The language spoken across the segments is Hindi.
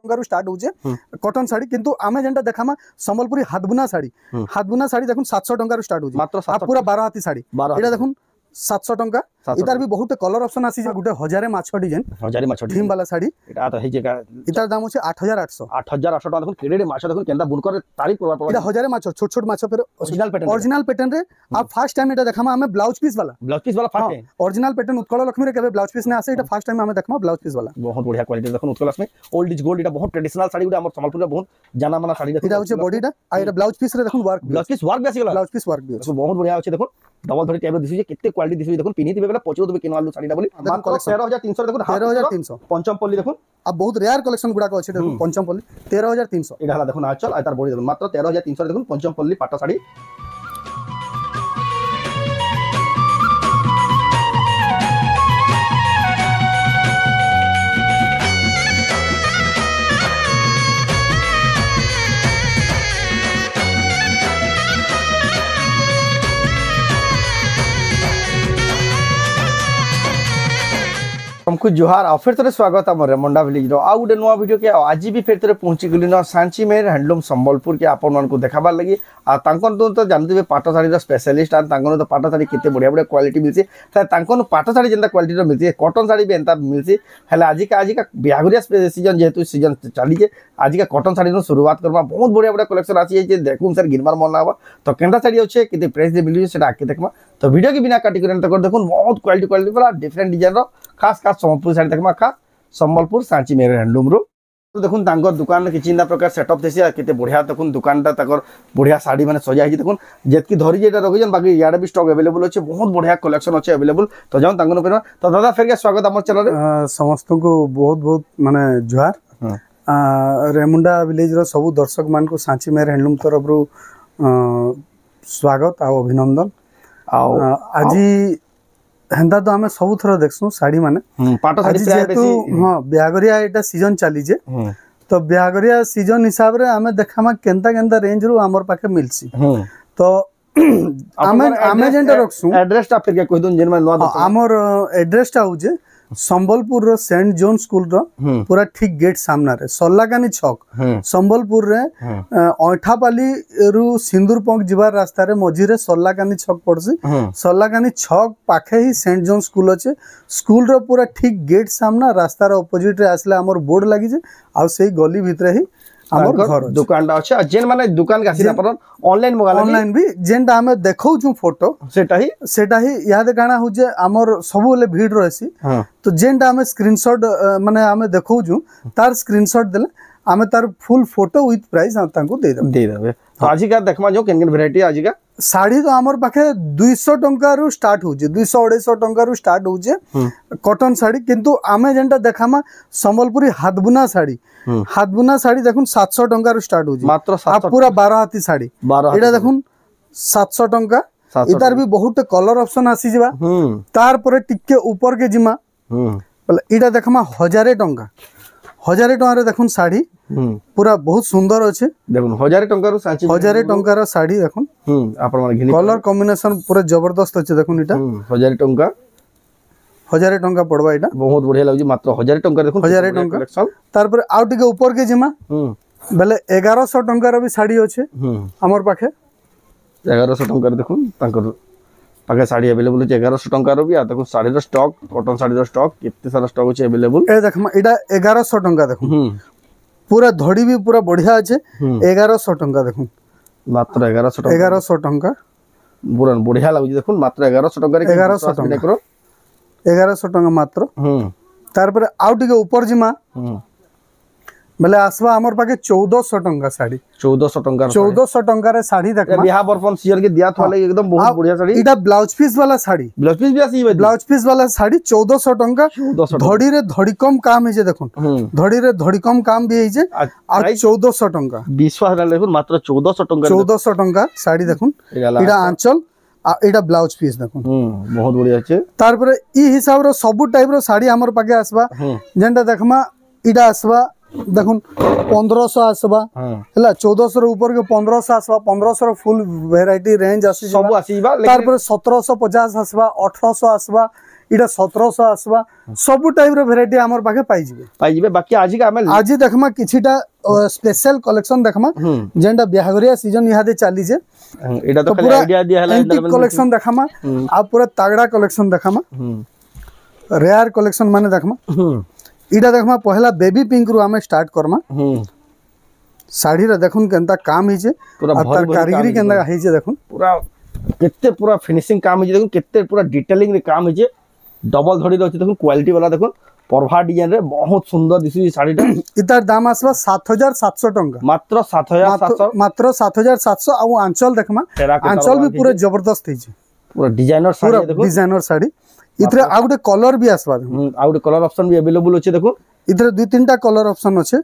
टंका स्टार्ट होचे कॉटन साड़ी किंतु आमे जेंटा देखामा संबलपुरी हाथबुना साड़ी देखुन 700 टंका स्टार्ट होचे मात्र पूरा 12 हाथी साड़ी एटा देखुन 700 टंका इतार भी बहुत कलर ऑप्शन आसी जे गुटे 1000 माछ डिजाइन 1000 माछ थीम वाला साड़ी एटा त हे जे का इतार दाम होचे 8800 टका देखुन केडे माछ देखुन केंदा बुनकर तारीफ करबा पड़ो एटा 1000 माछ छोट छोट माछ फिर ओरिजिनल पैटर्न रे आप फर्स्ट टाइम एटा देखामा हमें ब्लाउज पीस वाला first time original pattern Utkal Lakshmi रे केबे ब्लाउज पीस ने आसे एटा फर्स्ट टाइम हमें देखामा ब्लाउज पीस वाला बहुत बढ़िया क्वालिटी देखुन Utkal Lakshmi old is gold एटा बहुत ट्रेडिशनल साड़ी गुडा हमर संबलपुर रे बहुत जाना माना साड़ी एटा होचे बॉडीटा आ एटा ब्लाउज पीस रे देखुन ब्लाउज पीस वर्क बेसी गला ब्लाउज पीस वर्क भी बहुत बढ़िया होचे देखुन डबल धरी टाइप दिसु जे केते क्वालिटी दिसु देखुन पिनी दिबे बेला पचरो देबे किनवालु साड़ीटा बोली मात्र 13300 देखुन 13300 पंचम पल्ली देखुन अब बहुत रेयर कलेक्शन गुडा को अछि देखुन पंचम पल्ली 13300 एटा हला देखुन आचल आ तार बॉडी देखुन मात्र 13300 देखुन पंचम पल्ली पाटा साड़ी हमको जुहार और फिर थे स्वागत आम रेमुंडा विलेज आ गोटे नुआ वीडियो के आज भी फिर थे पहुंची गली न सांची मेर हैंडलूम संबलपुर के आपण को देखाबार लगी तो जानते पाट शाढ़ी स्पेशलिस्ट और तो पाट शाढ़ी केते बढ़िया बढ़िया क्वालिटी मिलसी पाट शाढ़ी जेनता क्वालिटी मिलसी कॉटन शाढ़ी भी एंता मिलसी हेले आजिका बिहाघरिया सीजन जेहेतु सीजन चली आजिका कॉटन शाढ़ी शुरुआत करवा बहुत बढ़िया बढ़िया कलेक्शन आसी देखून सर गिनबार मन लगा तो केनता शाढ़ी अच्छे केते प्राइस दे मिलुछि सेटा आके देखमा तो वीडियो के बिना काटी कर देखुन बहुत क्वालिटी वाला डिफरेंट डिजाइन रो खास संबलपुर साड़ी देखमा खास संबलपुर सांची मेर हैंडलूम रो तो देखुन तांकर दुकान में किछि प्रकार सेटअप देसी केते बढ़िया देखुन दुकानटा तकर बढ़िया साड़ी माने सजा है देखुन जेतकी धरी जेटा रखिजन बाकी याडे भी स्टॉक अवेलेबल अछि बहुत बढ़िया कलेक्शन अछि अवेलेबल तो जाऊं तांकर पे तो दादा फिर के स्वागत हमर चैनल रे समस्त को बहुत बहुत माने जुहार रेमुंडा विलेज रो सब दर्शक मान को सांची मेर हैंडलूम तरफ रो स्वागत आ अभिनंदन आज हेंदा तो आमे सब थरो देखसु साड़ी माने पाटो साड़ी जेतु हां बिहागरिया एटा सीजन चली जे तो बिहागरिया सीजन हिसाब रे आमे देखामा केनता केनता रेंज रो हमर पाके मिलसी तो आमे जेंटा रखसु एड्रेस ता फिर के कहि दोन जेन में नुआ हमर एड्रेस ता होजे संबलपुर रो सेंट जॉन स्कूल रो पूरा ठीक गेट सामना रे सल्लाकानी छक संबलपुर रे ओठापाली रु सिंदूर पंक जिबार रास्ता रे मझी रे सल्लाकानी छक पड़सी सल्लाकानी छक पाखे ही सेंट जॉन स्कूल अच्छे स्कूल रो पूरा ठीक गेट सामना रास्ता रो ऑपोजिट रे आसले हमर बोर्ड लागि जे आ सेही गली भितरे ही हमर घर दुकानटा अछि आ जेन माने दुकान का आसीला पर ऑनलाइन मंगाला ऑनलाइन भी जेनटा हमें देखौ छु फोटो सेटा ही याद गाना हो जे हमर सबले भीड़ रहसी तो जेनटा हमें स्क्रीनशॉट माने हमें देखौ छु तार स्क्रीनशॉट देले हमें तार फुल फोटो विथ प्राइस हम तांको दे देबे तो आज का देखमा जो केन वैरायटी आज का साड़ी तो हमर पाखे 200 टंका रु स्टार्ट हो जे 200 250 टंका रु स्टार्ट हो जे कॉटन साड़ी किंतु आमे जेनटा देखामा संबलपुरी हाथबुना साड़ी देखुन 700 टंका रु स्टार्ट हो जे मात्र पूरा 12 हाथी साड़ी एटा देखुन 700 टंका इतार भी बहुत कलर ऑप्शन आसी जिबा तार परे टिके ऊपर के जिमा बोले एटा देखमा 1000 टंका रे देखुन साड़ी पूरा बहुत सुंदर अच्छे देखुन 1000 टंका रो सांची 1000 टंका रो साड़ी देखुन आपण माने घिनी कलर कॉम्बिनेशन पूरा जबरदस्त अच्छे देखुन इटा 1000 टंका पड़वा इटा बहुत बढ़िया लागजी मात्र 1000 टंका देखुन 1000 टंका तार पर आउ टिके ऊपर के जिमा बेले 1100 टंका रो भी साड़ी अच्छे हमर पाखे 1100 टंका देखुन तांकर पाके साड़ी अवेलेबल है 1100 टंका रो भी आ देखो साड़ी रो स्टॉक कॉटन साड़ी रो स्टॉक कितने सारा स्टॉक अछि अवेलेबल ए देखमा एटा 1100 टंका देखुन पूरा धड़ी भी पूरा बढ़िया अच्छे 1100 टंका देखुन मात्र 1100 टंका पूरा बढ़िया लागु देखुन मात्र 1100 टंका रे 1100 टंका मात्र तार पर आउ टिके ऊपर जिमा बेले आसवा हमर पाके 1400 टंका साड़ी 1400 टंका रे साड़ी देखमा बिहार बरपन सीजन के दिया थले एकदम बहुत बढ़िया साड़ी इटा ब्लाउज पीस वाला साड़ी ब्लाउज पीस भी आसी ब्लाउज पीस वाला साड़ी 1400 टंका धड़ी रे धड़ी कम काम है जे देखुन धड़ी रे धड़ी कम काम भी है जे आ 1400 टंका विश्वास ना देखुन मात्र 1400 टंका साड़ी देखुन इटा आंचल आ एटा ब्लाउज पीस देखुन बहुत बढ़िया अछि तार पर ई हिसाब रो सब टाइप रो साड़ी हमर पाके आसबा जेंटा देखमा इटा आसबा देखुन 1500 आसबा हला 1400 रो ऊपर के 1500 आसबा 1500 रो फुल वैरायटी रेंज आसी सब आसीबा तार पर 1750 आसबा 1800 आसबा इटा 1700 आसवा सब टाइप रो वैरायटी हमर पाखे पाई जिवे बाकी आज का हमें आज देखमा किछिटा स्पेशल कलेक्शन देखमा जेंटा बिहागरिया सीजन इहादे चली जे एटा तो खाली आईडिया दिया हला एंटीक कलेक्शन देखमा आ पूरा तगड़ा कलेक्शन देखमा रेयर कलेक्शन माने देखमा इटा देखमा पहला बेबी पिंक रु हमें स्टार्ट करमा साड़ी रे देखुन केनता काम हिजे आ तार कारीगरी केनता हिजे देखुन पूरा केते पूरा फिनिशिंग काम हिजे देखुन केते पूरा डिटेलिंग रे काम हिजे डबल धड़ी रहछि देखुन क्वालिटी वाला देखुन परभा डिजाइन रे बहुत सुंदर दिसि साड़ीटा इतार दाम आसबा 7700 टंका मात्र 7700 मात्र 7700 आ आंचल देखमा आंचल भी पूरा जबरदस्त हिजे पूरा डिजाइनर साड़ी देखो डिजाइनर साड़ी इतरे आ गुटे कलर भी आसबा आ गुटे कलर ऑप्शन भी अवेलेबल अछि देखो इधर दुई तीन टा कलर ऑप्शन अच्छे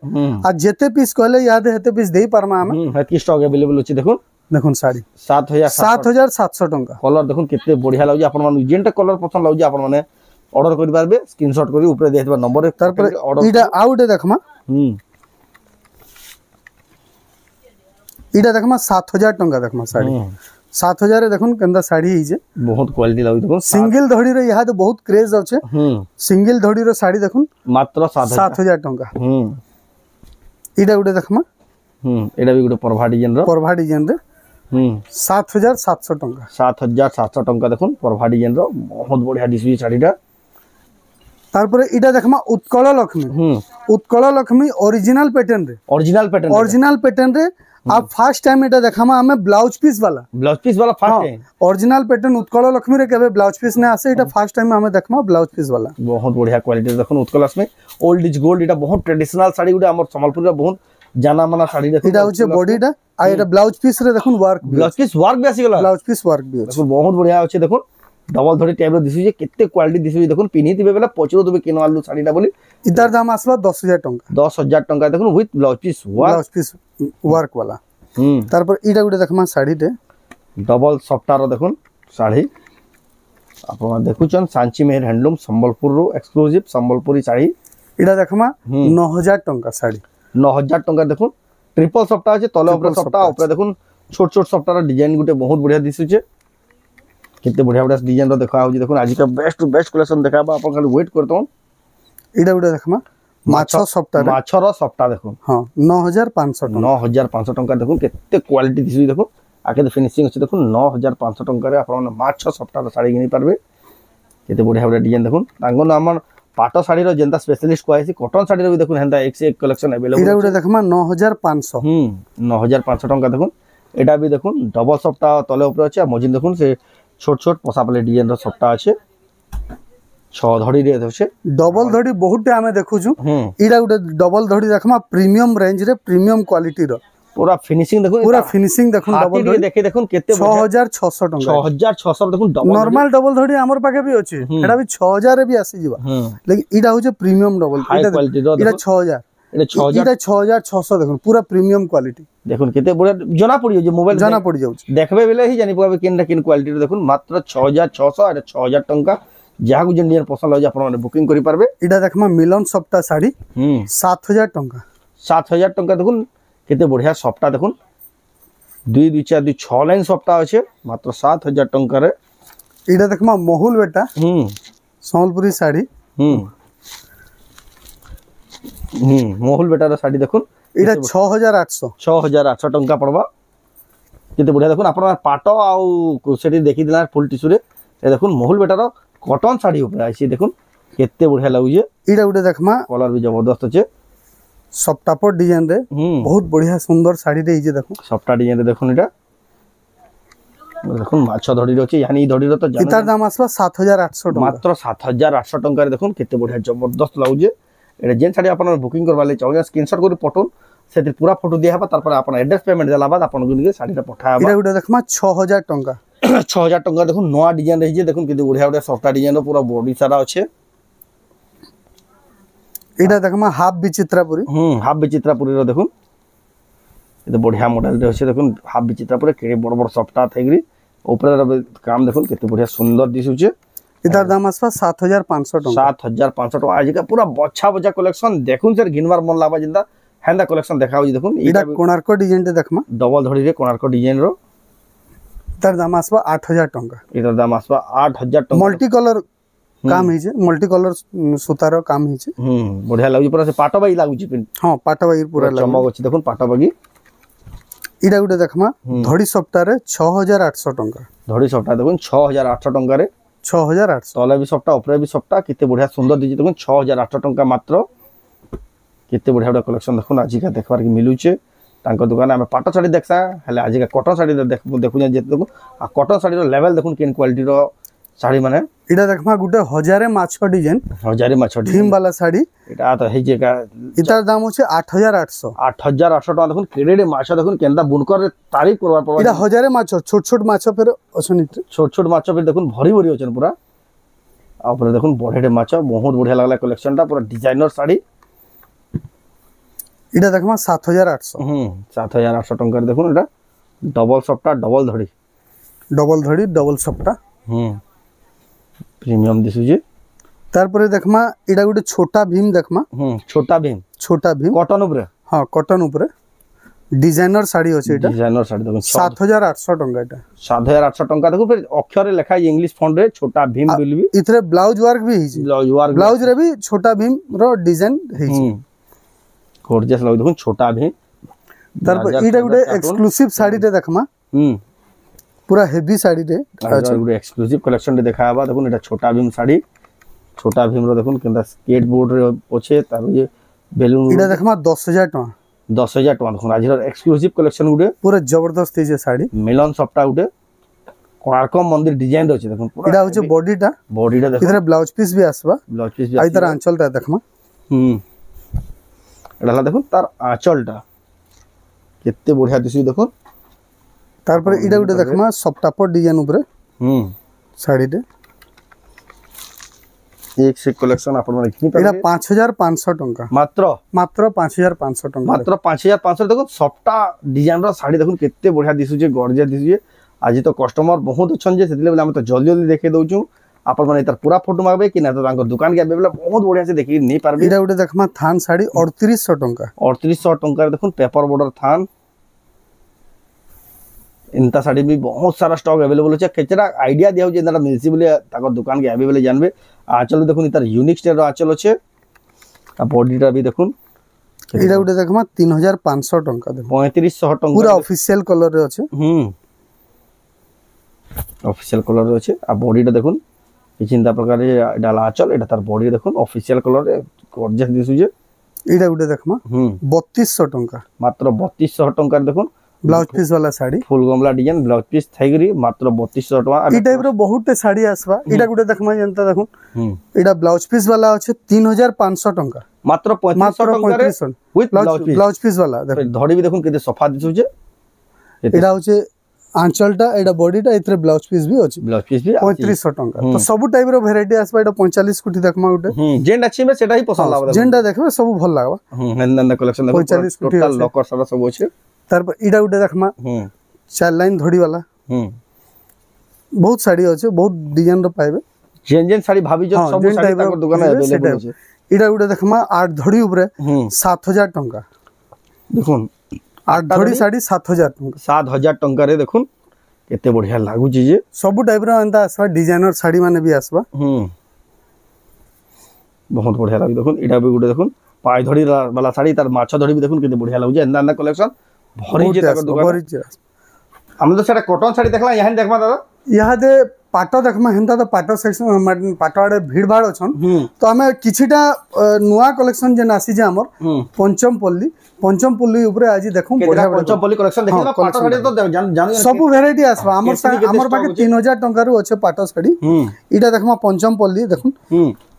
आ जेते पीस कहले याद हेते पीस देई परमा हम हेती स्टॉक अवेलेबल अछि देखो देखुन साड़ी 7700 टंका कलर देखुन केते बढ़िया लागु अपन मन जेंटा कलर पसंद लागु अपन माने ऑर्डर करि पारबे स्क्रीनशॉट करी ऊपर देथिबा नंबर तार पर इडा आउटे देखमा इडा देखमा 7000 टंका देखमा साड़ी 7000 रे देखुन केंदा साड़ी हिजे बहुत क्वालिटी लागु देखुन सिंगल धड़ी रे यहा तो बहुत क्रेज अछि सिंगल धड़ी रो साड़ी देखुन मात्र 7000 टंका इडा उडे देखमा एडा भी गुटे परभा डिजाइन रे 7700 टंका 7700 टंका देखुन परभा डिजाइन रो बहुत बढ़िया दिसबी साड़ीटा तार पर इडा देखमा उत्कल लक्ष्मी ओरिजिनल पैटर्न रे आप फर्स्ट टाइम एटा देखामा हमें ब्लाउज पीस वाला first time original pattern Utkal Lakshmi रे केबे ब्लाउज पीस ने आसे एटा फर्स्ट टाइम हमें देखमा ब्लाउज पीस वाला बहुत बढ़िया क्वालिटी देखुन Utkal Lakshmi old is gold एटा बहुत ट्रेडिशनल साड़ी गुडा हमर संबलपुर रे बहुत जाना माना साड़ी देखुन एटा होचे बॉडीटा आ एटा ब्लाउज पीस रे देखुन ब्लाउज पीस वर्क भी अछि बहुत बढ़िया अछि देखुन डबल धड़ी टाइप रो दिसु जे केते क्वालिटी दिसु देखुन पिनिथिबे बेला पचरो दुबे किनो आलू साड़ीटा बोली इतार दाम आसबा 10000 टंका 10000 टंका देखुन विथ ब्लाउज पीस वर्क वाला तार पर इटा गुटे देखमा साड़ी टे डबल सफ्टा रो देखुन साड़ी आपण देखुचन सांची मेहर हैंडलूम संबलपुर रो एक्सक्लूसिव संबलपुरी साड़ी इटा देखमा 9000 टंका साड़ी 9000 टंका देखुन ट्रिपल सफ्टा আছে तले ऊपर सफ्टा ऊपर देखुन छोट छोट सफ्टा रो डिजाइन गुटे बहुत बढ़िया दिसुचे केते बढ़िया बढ़िया डिजाइन रो देखा होजी देखुन आज का बेस्ट टू बेस्ट कलेक्शन देखाबा आपण खाली वेट करतोन इडा गुटे देखमा माछो सफ्टा देखुन हां 9500 टंका देखुन केते क्वालिटी दिसु देखुन आके तो फिनिशिंग अछि देखुन 9500 टंका रे आपण माछो सफ्टा रो साड़ी किनि पारबे केते बढ़िया बढ़िया डिजाइन देखुन तांगन हमर पाटो साड़ी रो जेंता स्पेशलिस्ट कोइसी कॉटन साड़ी रो भी देखुन हेंदा एक से एक कलेक्शन अवेलेबल इडा गुटे देखमा 9500 9500 टंका देखुन एटा भी देखुन डबल सफ्टा तले ऊपर अछि मजिन देखुन से छोट छोट पसापले डिजाइन रो सफ्टा अछि 6 धड़ी रे छै डबल धड़ी बहुत हमें देखु छु इडा गुटे डबल धड़ी देखमा प्रीमियम रेंज रे प्रीमियम क्वालिटी रो पूरा फिनिशिंग देखुन डबल धड़ी देखे देखुन केते 6600 टंका 6600 देखुन डबल नॉर्मल डबल धड़ी हमर पाके भी अछि एटा भी 6000 रे भी आसी जिबा लेकिन इडा होचे प्रीमियम डबल इडा 6000 इडा 6600 देखुन पूरा प्रीमियम क्वालिटी देखुन केते बढ़िया जना पड़ी जे मोबाइल जना पड़ी जाउ देखबे बेले ही जानि पाबे किन क्वालिटी रो देखुन मात्र 6600 एटा 6000 टंका जहां इंडियन पसंद हो आपण माने बुकिंग करि पारबे इडा देखमा मिलन सफ्टा साड़ी 7000 टंका 7000 टंका देखुन केते बढ़िया सफ्टा देखुन 2 2 4 2 6 लाइन सफ्टा अछि मात्र 7000 टंका रे इडा देखमा मोहुल बेटा संबलपुरी साड़ी मोहुल बेटा रो साड़ी देखुन इडा 6800 टंका पड़बा केते बढ़िया देखुन आपण पाटो आउ सेठी देखि दिला फुल टिश्यू रे ए देखुन मोहुल बेटा रो कॉटन साड़ी ऊपर आइसी देखुन केते बढ़िया लागु जे इडा गुटे देखमा कलर भी जबरदस्त अछि सफ्टा पर डिजाइन रे बहुत बढ़िया सुंदर साड़ी रे जे देखुन सफ्टा डिजाइन रे देखुन इटा देखुन माछो धड़ी रे अछि यानी धड़ी रे तो इतार दाम आसबा 7800 टंका मात्र 7800 टंका रे देखुन केते बढ़िया जबरदस्त लागु जे एटा जेन साड़ी आपण बुकिंग करबा ले चाहो स्क्रीनशॉट करी पठोन से पूरा फोटो दिया हबा तार पर आपण एड्रेस पेमेंट देला बाद आपण गुन के साड़ी रे पठाबा इडा गुटे देखमा 6000 टंका 6000 टंका देखुन नवा डिजाइन रही जे देखुन केते बढ़िया बढ़िया सफ्टा डिजाइन रो पूरा बॉडी सारा अछि इडा देखमा हाफ विचित्रापुरी हाफ विचित्रापुरी रो देखुन एते बढ़िया मॉडल रे अछि देखुन हाफ विचित्रापुरी केरे बड़ बड़ सफ्टा थैगरी ऊपर काम देखुन केते बढ़िया सुंदर दिसु छे इधर दाम आसपास 7500 टंका 7500 टंका आज का पूरा बच्चा बच्चा कलेक्शन देखुन सर गिनवार मन लाबा जिंदा हेंदा कलेक्शन देखाउ देखुन इडा कोणार्क डिजाइन ते देखमा डबल धड़ी रे कोणार्क डिजाइन रो इधर दाम आसपास 8000 टंका इधर दाम आसपास 8000 टंका मल्टी कलर काम हिचे मल्टी कलर सूतार काम हिचे बढ़िया लागु पूरा से पाटो बाई लागु छी हां पाटा बाई पूरा चमक अछि देखुन पाटो बागी इडा गुटे देखमा धड़ी सप्ताह 6800 टंका धड़ी सप्ताह देखुन 6800 टंका रे 6800 तले भी सप्ताह ऊपर भी सप्ताह किते बढ़िया सुंदर दिजी देखुन 6800 टंका मात्र किते बढ़िया कलेक्शन देखुन आज का देखबार के मिलु छे तांको दुकान में पाटो साड़ी देखसा हले आज का कॉटन साड़ी देखु जे देखु आ कॉटन साड़ी रो लेवल देखुन केन क्वालिटी रो साड़ी माने इडा देखमा गुटे हजारे माछो डिजाइन हजारे माछो थीम वाला साड़ी एटा तो हे जे का इतार दाम होचे 8800 टका देखुन केडेडे माछो देखुन केनदा बुनकर रे तारीफ करवा पड़ो इडा हजारे माछो छोट छोट माछो फेर अछन छोट छोट माछो फेर देखुन भरी भरी अछन पूरा आ ऊपर देखुन बड़ेडे माछो बहुत बढ़िया लागला कलेक्शन टा पूरा डिजाइनर साड़ी इडा देखमा 7800 7800 टंका रे देखुन एटा डबल सप्ता डबल धड़ी डबल सप्ता प्रीमियम दिसु जे तार परे देखमा इडा गुटे छोटा भीम देखमा छोटा भीम कॉटन ऊपर हां कॉटन ऊपर डिजाइनर साड़ी अछि एटा डिजाइनर साड़ी देखुन 7800 टंका एटा 7800 टंका देखु फिर अक्षर रे लिखा है इंग्लिश फॉन्ट रे छोटा भीम बोलबी इथरे ब्लाउज वर्क भी हिची ब्लाउज रे भी छोटा भीम रो डिजाइन हिची गॉर्जियस लागो देखुन छोटा भीम तार पर इडा गुटे एक्सक्लूसिव साड़ी रे देखमा पूरा हेवी साड़ी रे अच्छा गुटे एक्सक्लूसिव कलेक्शन रे देखाबा देखुन एटा छोटा भीम साड़ी छोटा भीम रो देखुन केनदा स्केट बोर्ड रे ओछे तार ये बेलून इडा देखमा 10000 टका 10000 टका देखुन आज एक्सक्लूसिव कलेक्शन गुटे पूरा जबरदस्त जे साड़ी मिलन सप्ता गुटे कोणार्क मंदिर डिजाइन रहछे देखुन पूरा इडा होचे बॉडीटा देखुन इधर ब्लाउज पीस भी आसबा आ इधर आंचलटा देखमा एडा देखुन तार आंचलटा केते बढ़िया दिसु देखुन तार पर इडा गुटे देखमा सप्तापर डिजाइन ऊपर साड़ी रे एक से कलेक्शन आपण माने किनि इडा 5500 टंका मात्र 5500 टंका मात्र 5500 देखुन सप्ता डिजाइन रो साड़ी देखुन केते बढ़िया दिसु जे गॉर्जियस दिसु जे आज तो कस्टमर बहुत अछन जे सेतिले हम तो जल्दी जल्दी देखे दउछु आपण माने तार पूरा फोटो मागबे कि ना तो तांको दुकान के आबे बहुत बढ़िया से देखि नहीं पारबे इडा गुटे देखमा थान साड़ी 3800 टंका 3800 टंका देखुन पेपर बॉर्डर थान इनता साड़ी भी बहुत सारा स्टॉक अवेलेबल होचे केचरा आईडिया दिया जे इनता मिलसी बोले ताकर दुकान के आबे बोले जानबे आंचल देखुन इतार यूनिक स्टाइल रो आंचल होचे आ बॉडीटा भी देखुन इडा गुटे देखमा 3500 टंका दे 3500 टंका पूरा ऑफिशियल कलर रे होचे ऑफिशियल कलर रे होचे आ बॉडीटा देखुन कि चिंता प्रकार रे डाला आंचल एटा तार बॉडी देखुन ऑफिशियल कलर रे गॉर्जियस दिसु जे इडा गुटे देखमा 3200 टंका मात्र 3200 टंका देखुन ब्लाउज पीस वाला साड़ी फुल गमला डिजाइन ब्लाउज पीस थाइगरी मात्र 3200 टका ई टाइप रो बहुत साड़ी आसबा इडा गुटे देखमा जनता देखुन इडा ब्लाउज पीस वाला अछि 3500 टंका मात्र 3500 टंका रे विथ ब्लाउज पीस वाला देखो धड़ी भी देखुन केते सफा दिसु जे इडा होचे आंचलटा एडा बॉडीटा इतरे ब्लाउज पीस भी अछि ब्लाउज पीस भी 3500 टंका तो सब टाइप रो वैरायटी आसबा एडा 45 कोटी देखमा गुटे जेंडा अछि में सेटा ही पसंद लागबा जेंडा देखबे सब भल लागबा नंदन कलेक्शन देखो 45 कोटी टोटल लॉकर सारा सब अछि तार पर इडा गुटे देखमा 4 लाइन धड़ी वाला बहुत साड़ी अछि बहुत डिजाइन रो पाइबे जेन साड़ी भाभी जो सब साड़ी ताकर दुकान अवेलेबल अछि इडा गुटे देखमा 8 धड़ी ऊपर 7000 टंका देखुन 8 धड़ी साड़ी 7000 टंका 7000 टंका रे देखुन केते बढ़िया लागु छी जे सब टाइप रो अंता आसबा डिजाइनर साड़ी माने भी आसबा बहुत बढ़िया लागु देखुन इडा भी गुटे देखुन पाय धड़ी वाला साड़ी तार माछा धड़ी भी देखुन केते बढ़िया लागु जे अंदा कलेक्शन भरी जे ताकर दुकान हम तो सेटा कॉटन साड़ी देखला यहां देखमा दादा यहां दे पाटो देखमा हेंता तो पाटो सेक्शन पाटो आडे भीड़ भाड़ अछन तो हमें किछिटा नुवा कलेक्शन जे नासी जे हमर पंचमपल्ली ऊपर आज देखू बढ़िया पंचमपल्ली कलेक्शन देखला पाटो साड़ी तो जान सब वैरायटी आसबा हमर पाके 3000 टंका रो अछि पाटो साड़ी इटा देखमा पंचमपल्ली देखू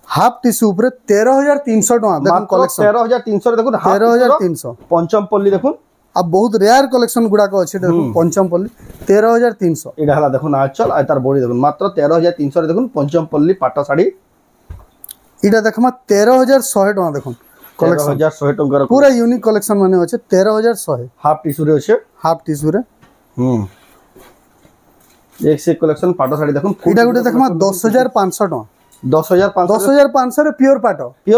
हाफ टिश्यू ऊपर 13300 टका देखू कलेक्शन 13300 रे देखू 13300 पंचमपल्ली देखू अब बहुत रेयर कलेक्शन गुडा को अछि देखू पंचमपल्ली 13300 इडा हला देखू आंचल आ तार बॉडी देखू मात्र 13300 रे देखू पंचमपल्ली पाटो साड़ी इडा देखमा 13100 टका देखू कलेक्शन 13100 टका पूरा यूनिक कलेक्शन माने अछि 13100 हाफ टिश्यू रे अछि हाफ टिश्यू रे एक से कलेक्शन पाटो साड़ी देखू इडा गुटे देखमा 10500 टका 10500 रे प्योर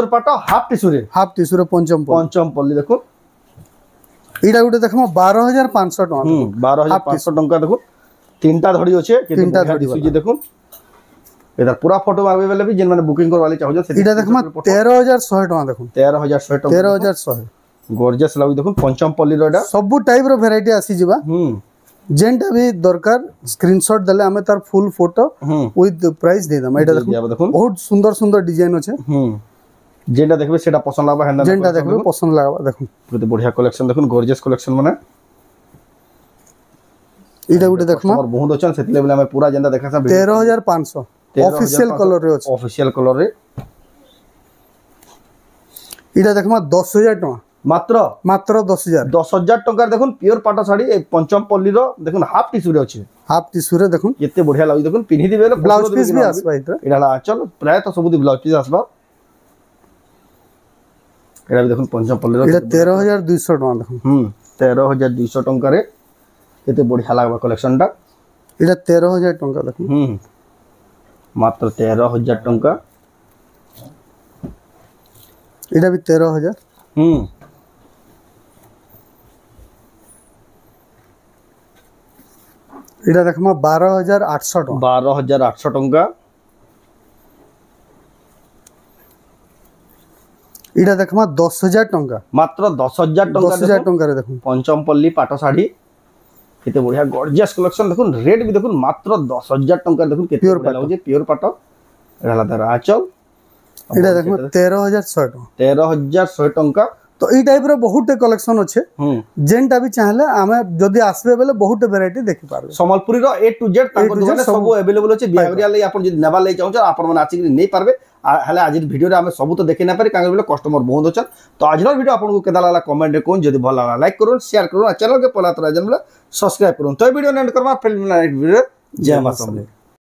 पाटो हाफ टिश्यू रे पंचमपल्ली देखू इडा गुटे देखमा 12500 टका 12500 टका देखू तीनटा धड़ी अछि तीनटा धड़ी जे देखू एदार पूरा फोटो मांगे बेले भी जेन माने बुकिंग करवाली चाहो से इटा देखमा 13100 टका देखो 13100 टका 13100 गॉर्जियस लागु देखो पंचमपल्ली रो एटा सब टाइप रो वैरायटी आसी जिबा जेनटा भी दरकार स्क्रीनशॉट देले हमें तार फुल फोटो विथ प्राइस दे दम एटा देखो बहुत सुंदर सुंदर डिजाइन अछि जेनटा देखबे सेटा पसंद लागबा हेंदा जेनटा देखबे पसंद लागबा देखो बहुत बढ़िया कलेक्शन देखो गॉर्जियस कलेक्शन माने इटा गुटे देखमा और बहुत अच्छा सेति लेवल हमें पूरा जेनटा देखा सा 13500 ऑफिशियल कलर रे अछि ऑफिशियल कलर रे इटा देखमा 10000 टका मात्र मात्र 10000 10000 टका देखुन प्योर पाटा साड़ी पंचमपल्ली रो देखुन हाफ टिश्यू रे अछि हाफ टिश्यू रे देखुन केते बढ़िया लागि देखुन पिन्हि दिबे ब्लाउज पीस भी आसबा इटा इडाला चल प्राय तो सबुदी ब्लाउज पीस आसबा एडा भी देखुन पंचमपल्ली रो इटा 13200 टका देखुन 13200 टका रे केते बढ़िया लागबा कलेक्शन टा इटा 13000 टका देखुन मात्र 13000 टका इटा भी 13000 इटा देखमा 12800 टका 12800 टका इटा देखमा 10000 टका मात्र 10000 टका 10000 टका रे देखुन पंचमपल्ली पाट साड़ी केते बढ़िया गॉर्जियस कलेक्शन देखुन रेट भी देखुन मात्र 10000 टका देखुन केते बढ़िया लागो जे प्योर पाट रहला दर आचल इटा देखमा 13100 टका 13100 टका तो ई टाइप रो बहुत कलेक्शन अच्छे जेनटा भी चाहले आमे जदी आसबे बेले बहुत वैरायटी देखि पारबे संबलपुरी रो ए टू जेड ताको दुकान सब अवेलेबल अछि बिहावरिया लई आपण जदी नेबा लई चाहौ आपण मन आछि कि नै पारबे हले आज वीडियो रे आमे सब तो देखि ना पारे कांगे बेले कस्टमर बहुत अछन तो आज रो वीडियो आपण को केदा लागला कमेंट रे कोन जदी भल लागला लाइक करू शेयर करू चैनल के पला तरा जन सब्सक्राइब करू तो वीडियो एंड करबा फिल्म वीडियो जय मां समले।